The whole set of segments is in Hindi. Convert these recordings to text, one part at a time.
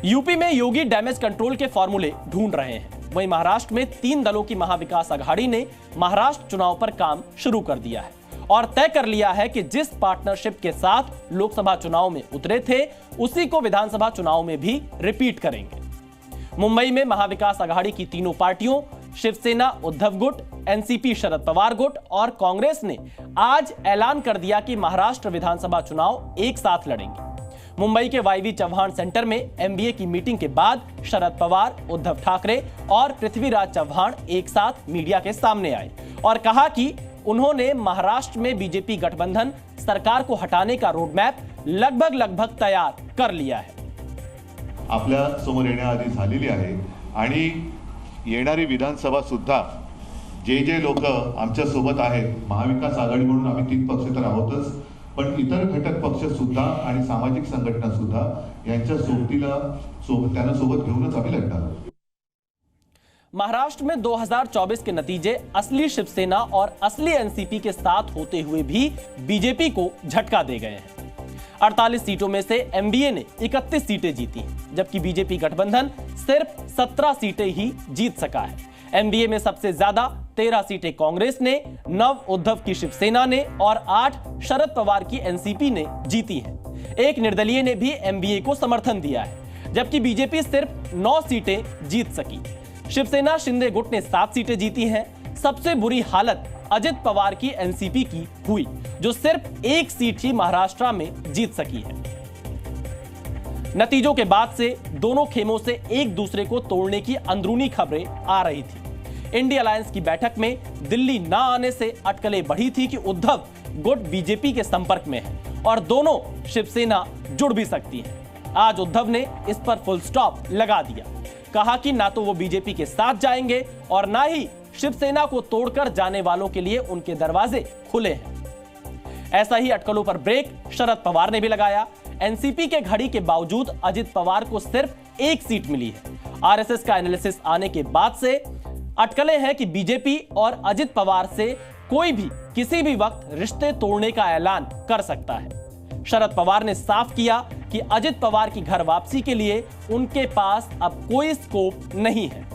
यूपी में योगी डैमेज कंट्रोल के फॉर्मूले ढूंढ रहे हैं। वहीं महाराष्ट्र में 3 दलों की महाविकास अघाड़ी ने महाराष्ट्र चुनाव पर काम शुरू कर दिया है और तय कर लिया है कि जिस पार्टनरशिप के साथ लोकसभा चुनाव में उतरे थे उसी को विधानसभा चुनाव में भी रिपीट करेंगे। मुंबई में महाविकास अघाड़ी की तीनों पार्टियों शिवसेना उद्धव गुट, एनसीपी शरद पवार गुट और कांग्रेस ने आज ऐलान कर दिया कि महाराष्ट्र विधानसभा चुनाव एक साथ लड़ेंगे। मुंबई के वाईवी चव्हाण सेंटर में एमबीए की मीटिंग के बाद शरद पवार, उद्धव ठाकरे और पृथ्वीराज चव्हाण एक साथ मीडिया के सामने आए और कहा कि उन्होंने महाराष्ट्र में बीजेपी गठबंधन सरकार को हटाने का रोडमैप लगभग तैयार कर लिया है। आपल्या समोर येण्याआधी झालेली आहे आणि येणारी विधानसभा सुद्धा जे लोक आमच्या सोबत आहेत, महाविकास आघाडी म्हणून आम्ही 3 पक्ष तर आहोतच, पण इतर घटक पक्ष सुद्धा आणि सामाजिक संघटना सुद्धा यांच्या त्यांना सोबत घेऊनच आम्ही लढणार आहोत। महाराष्ट्र में 2024 के नतीजे असली शिवसेना और असली एनसीपी के साथ होते हुए भी बीजेपी को झटका दे गए हैं। 48 सीटों में से एमबीए ने 31 सीटें जीती हैं, जबकि बीजेपी गठबंधन सिर्फ 17 सीटें ही जीत सका है। एमबीए में सबसे ज्यादा 13 सीटें कांग्रेस ने, 9 उद्धव की शिवसेना ने और 8 शरद पवार की एनसीपी ने जीती हैं। एक निर्दलीय ने भी एमबीए को समर्थन दिया है, जबकि बीजेपी सिर्फ 9 सीटें जीत सकी। शिवसेना शिंदे गुट ने 7 सीटें जीती हैं। सबसे बुरी हालत अजित पवार की एनसीपी की हुई, जो सिर्फ 1 सीट ही महाराष्ट्र में जीत सकी है। नतीजों के बाद से दोनों खेमों से एक दूसरे को तोड़ने की अंदरूनी खबरें आ रही थी। इंडिया अलायंस की बैठक में दिल्ली ना आने से अटकलें बढ़ी थी कि उद्धव गुट बीजेपी के संपर्क में है और दोनों शिवसेना जुड़ भी सकती है। आज उद्धव ने इस पर फुल स्टॉप लगा दिया, कहा कि ना तो वो बीजेपी के साथ जाएंगे और ना ही शिवसेना को तोड़कर जाने वालों के लिए उनके दरवाजे खुले हैं। ऐसा ही अटकलों पर ब्रेक शरद पवार ने भी लगाया। एनसीपी के घड़ी के बावजूद अजित पवार को सिर्फ 1 सीट मिली है। आरएसएस का एनालिसिस आने के बाद से अटकलें हैं कि बीजेपी और अजित पवार से कोई भी किसी भी वक्त रिश्ते तोड़ने का ऐलान कर सकता है। शरद पवार ने साफ किया कि अजित पवार की घर वापसी के लिए उनके पास अब कोई स्कोप नहीं है।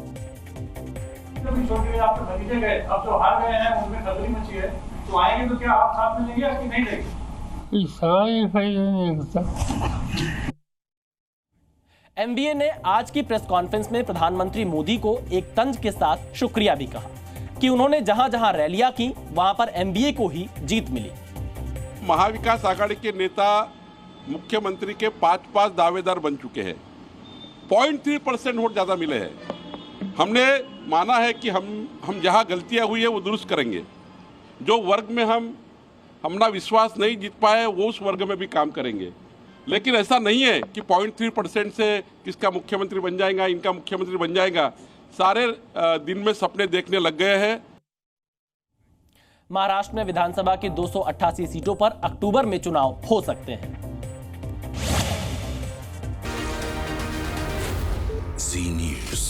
आप तो भतीजे गए, अब जो हार गए हैं उनमें खतरी मची है, तो आएंगे तो क्या आप साथ में लेंगे या कि नहीं लेंगे? एमबीए ने आज की प्रेस कॉन्फ्रेंस में प्रधानमंत्री मोदी को एक तंज के साथ शुक्रिया भी कहा कि उन्होंने जहां जहां रैलियां की वहां पर एमबीए को ही जीत मिली। महाविकास आघाड़ी के नेता मुख्यमंत्री के 5 दावेदार बन चुके हैं। 0.3% वोट ज्यादा मिले हैं। हमने माना है कि हम जहां गलतियां हुई है वो दुरुस्त करेंगे। जो वर्ग में हम अपना विश्वास नहीं जीत पाए वो उस वर्ग में भी काम करेंगे। लेकिन ऐसा नहीं है कि 0.3% से किसका मुख्यमंत्री बन जाएगा, इनका मुख्यमंत्री बन जाएगा। सारे दिन में सपने देखने लग गए हैं। महाराष्ट्र में विधानसभा की 288 सीटों पर अक्टूबर में चुनाव हो सकते हैं। Zee News।